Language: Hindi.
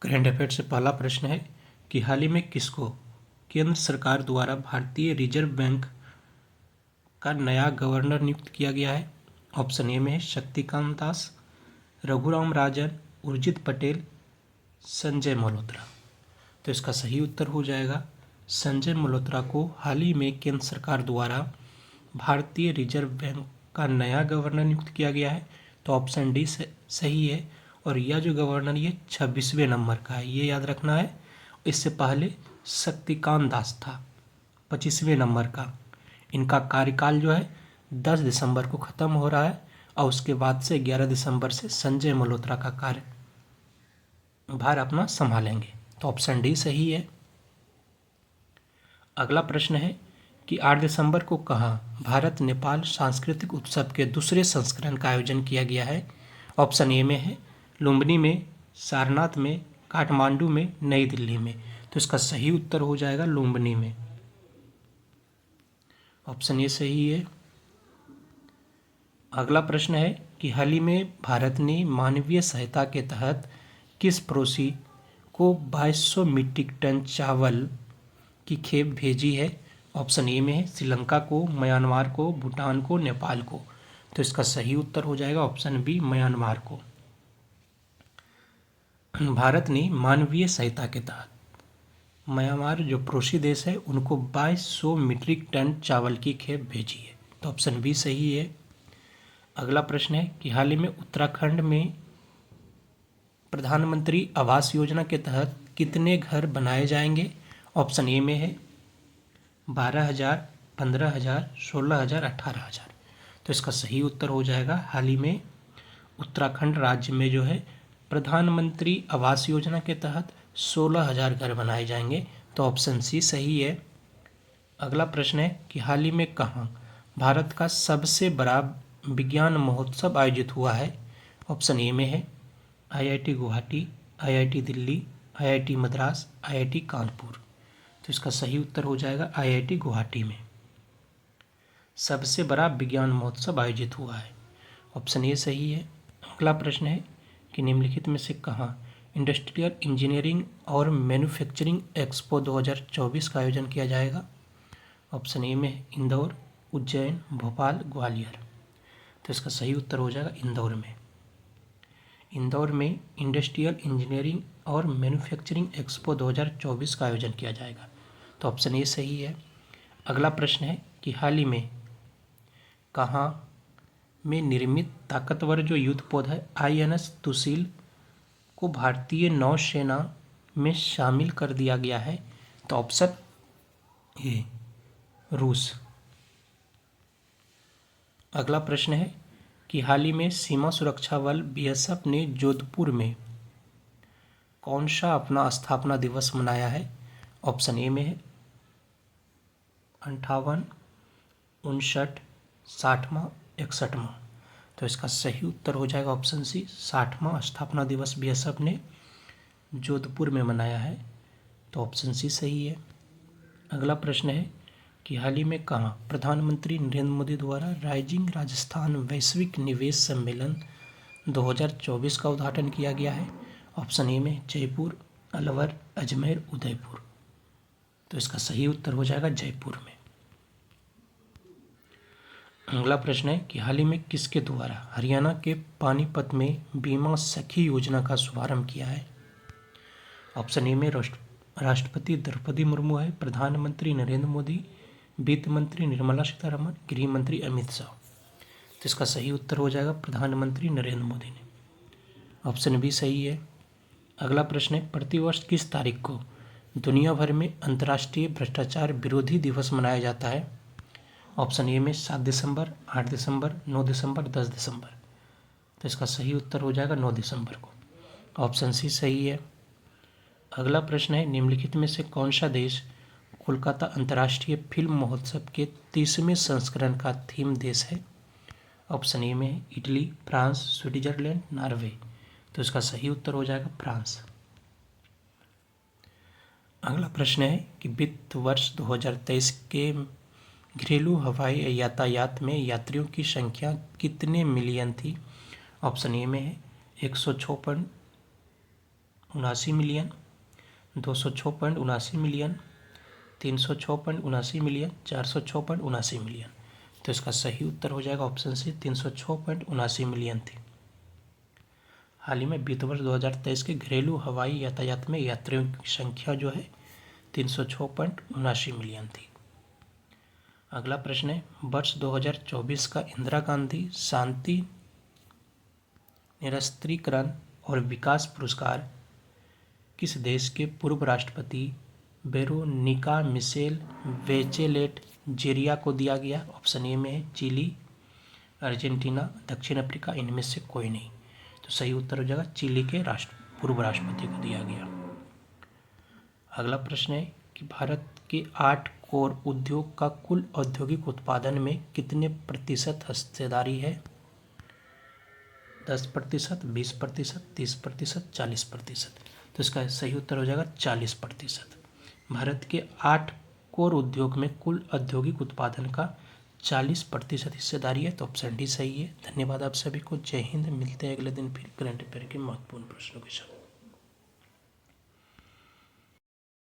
करंट अफेयर से पहला प्रश्न है कि हाल ही में किसको केंद्र सरकार द्वारा भारतीय रिजर्व बैंक का नया गवर्नर नियुक्त किया गया है। ऑप्शन ए में है शक्तिकांत दास, रघुराम राजन, उर्जित पटेल, संजय मल्होत्रा। तो इसका सही उत्तर हो जाएगा संजय मल्होत्रा को हाल ही में केंद्र सरकार द्वारा भारतीय रिजर्व बैंक का नया गवर्नर नियुक्त किया गया है। तो ऑप्शन डी सही है। और यह जो गवर्नर ये 26वें नंबर का है, ये याद रखना है। इससे पहले शक्तिकांत दास था 25वें नंबर का। इनका कार्यकाल जो है 10 दिसंबर को ख़त्म हो रहा है और उसके बाद से 11 दिसंबर से संजय मल्होत्रा का कार्यभार अपना संभालेंगे। तो ऑप्शन डी सही है। अगला प्रश्न है कि 8 दिसंबर को कहाँ भारत नेपाल सांस्कृतिक उत्सव के दूसरे संस्करण का आयोजन किया गया है। ऑप्शन ए में है लुम्बिनी में, सारनाथ में, काठमांडू में, नई दिल्ली में। तो इसका सही उत्तर हो जाएगा लुम्बिनी में। ऑप्शन ए सही है। अगला प्रश्न है कि हाल ही में भारत ने मानवीय सहायता के तहत किस पड़ोसी को 2200 मीट्रिक टन चावल की खेप भेजी है। ऑप्शन ए में है श्रीलंका को, म्यांमार को, भूटान को, नेपाल को। तो इसका सही उत्तर हो जाएगा ऑप्शन बी म्यांमार को। भारत ने मानवीय सहायता के तहत म्यांमार जो पड़ोसी देश है उनको 2200 मीट्रिक टन चावल की खेप भेजी है। तो ऑप्शन बी सही है। अगला प्रश्न है कि हाल ही में उत्तराखंड में प्रधानमंत्री आवास योजना के तहत कितने घर बनाए जाएंगे। ऑप्शन ए में है 12,000, 15,000, 16,000, 18,000। तो इसका सही उत्तर हो जाएगा हाल ही में उत्तराखंड राज्य में जो है प्रधानमंत्री आवास योजना के तहत 16,000 घर बनाए जाएंगे। तो ऑप्शन सी सही है। अगला प्रश्न है कि हाल ही में कहाँ भारत का सबसे बड़ा विज्ञान महोत्सव आयोजित हुआ है। ऑप्शन ए में है IIT Guwahati, IIT Delhi, IIT Madras, IIT Kanpur. तो इसका सही उत्तर हो जाएगा IIT गुवाहाटी में सबसे बड़ा विज्ञान महोत्सव आयोजित हुआ है। ऑप्शन ए सही है। अगला प्रश्न है कि निम्नलिखित में से कहाँ इंडस्ट्रियल इंजीनियरिंग और मैन्युफैक्चरिंग एक्सपो 2024 का आयोजन किया जाएगा। ऑप्शन ए में इंदौर, उज्जैन, भोपाल, ग्वालियर। तो इसका सही उत्तर हो जाएगा इंदौर में। इंदौर में इंडस्ट्रियल इंजीनियरिंग और मैन्युफैक्चरिंग एक्सपो 2024 का आयोजन किया जाएगा। तो ऑप्शन ए सही है। अगला प्रश्न है कि हाल ही में कहाँ में निर्मित ताकतवर जो युद्धपोत है INS तुशील को भारतीय नौसेना में शामिल कर दिया गया है। तो ऑप्शन ए रूस। अगला प्रश्न है कि हाल ही में सीमा सुरक्षा बल BSF ने जोधपुर में कौन सा अपना स्थापना दिवस मनाया है। ऑप्शन ए में है 58, 59, 60वां, 61वां। तो इसका सही उत्तर हो जाएगा ऑप्शन सी 60वां स्थापना दिवस BSF ने जोधपुर में मनाया है। तो ऑप्शन सी सही है। अगला प्रश्न है कि हाल ही में कहाँ प्रधानमंत्री नरेंद्र मोदी द्वारा राइजिंग राजस्थान वैश्विक निवेश सम्मेलन 2024 का उद्घाटन किया गया है। ऑप्शन ए में जयपुर, अलवर, अजमेर, उदयपुर। तो इसका सही उत्तर हो जाएगा जयपुर में। अगला प्रश्न है कि हाल ही में किसके द्वारा हरियाणा के पानीपत में बीमा सखी योजना का शुभारंभ किया है। ऑप्शन ए में राष्ट्रपति द्रौपदी मुर्मू है, प्रधानमंत्री नरेंद्र मोदी, वित्त मंत्री निर्मला सीतारमण, गृह मंत्री अमित शाह। तो इसका सही उत्तर हो जाएगा प्रधानमंत्री नरेंद्र मोदी ने। ऑप्शन बी सही है। अगला प्रश्न है प्रतिवर्ष किस तारीख को दुनिया भर में अंतर्राष्ट्रीय भ्रष्टाचार विरोधी दिवस मनाया जाता है। ऑप्शन ए में 7 दिसंबर, 8 दिसंबर, 9 दिसंबर, 10 दिसंबर। तो इसका सही उत्तर हो जाएगा 9 दिसंबर को। ऑप्शन सी सही है। अगला प्रश्न है निम्नलिखित में से कौन सा देश कोलकाता अंतर्राष्ट्रीय फिल्म महोत्सव के 30वें संस्करण का थीम देश है। ऑप्शन ए में है इटली, फ्रांस, स्विट्जरलैंड, नॉर्वे। तो इसका सही उत्तर हो जाएगा फ्रांस। अगला प्रश्न है कि वित्त वर्ष 2023 के घरेलू हवाई यातायात में यात्रियों की संख्या कितने मिलियन थी। ऑप्शन ए में है 156 मिलियन, 206.79 मिलियन, 306.79 मिलियन, 406.79 मिलियन। तो इसका सही उत्तर हो जाएगा ऑप्शन सी, 306.79 मिलियन थी। हाल ही में वित्त वर्ष 2023 के घरेलू हवाई यातायात में यात्रियों की संख्या जो है 306.79 मिलियन थी। अगला प्रश्न है, वर्ष 2024 का इंदिरा गांधी शांति निरस्त्रीकरण और विकास पुरस्कार किस देश के पूर्व राष्ट्रपति वेरोनिका मिशेल बेचेलेट जेरिया को दिया गया? ऑप्शन ए में है चिली, अर्जेंटीना, दक्षिण अफ्रीका, इनमें से कोई नहीं। तो सही उत्तर हो जाएगा चिली के पूर्व राष्ट्रपति को दिया गया। अगला प्रश्न है कि भारत के 8 कोर उद्योग का कुल औद्योगिक उत्पादन में कितने प्रतिशत हिस्सेदारी है? 10%, 20%, 30%, 40%। तो इसका सही उत्तर हो जाएगा 40%। भारत के 8 कोर उद्योग में कुल औद्योगिक उत्पादन का 40% हिस्सेदारी है। तो ऑप्शन डी सही है। धन्यवाद आप सभी को। जय हिंद। मिलते हैं अगले दिन फिर करंट अफेयर के महत्वपूर्ण प्रश्नों के साथ।